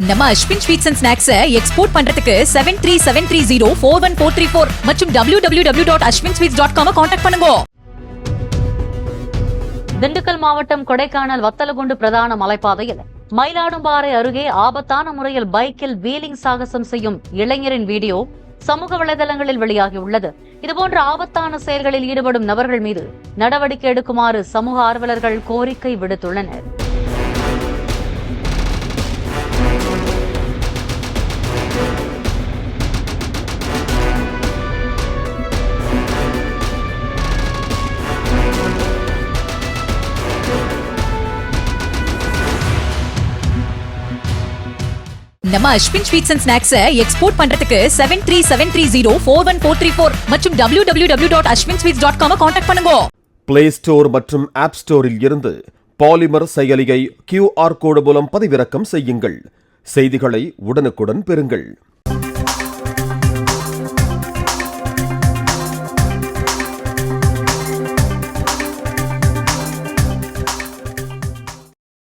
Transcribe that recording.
நம்ம Ashwin sweets and snacks export பண்றதுக்கு 7373041434 மற்றும் www.ashwinsweets.com கான்டாக்ட் பண்ணுங்க. திண்டுக்கல் மாவட்டம் கொடைக்கானல் வத்தலகுண்டு பிரதான மலைப்பாதையில் மயிலாடும்பாறை அருகே ஆபத்தான முறையில் பைக்கில் வீலிங் சாகசம் செய்யும் இளைஞரின் வீடியோ சமூக வலைதளங்களில் வெளியாகியுள்ளது. இதுபோன்ற ஆபத்தான செயல்களில் ஈடுபடும் நபர்கள் மீது நடவடிக்கை எடுக்குமாறு சமூக ஆர்வலர்கள் கோரிக்கை விடுத்துள்ளனர். நம்ம Ashwin sweets and snacks export பண்றதுக்கு 7373041434 மற்றும் www.ashwinsweets.com கான்டாக்ட் பண்ணுங்க. பிளே ஸ்டோர் மற்றும் ஆப் ஸ்டோரில் இருந்து பாலிமர் செயலியை QR கோடு மூலம் பதிவிறக்கம் செய்யுங்கள். செய்திகளை உடனுக்குடன் பெறுங்கள்.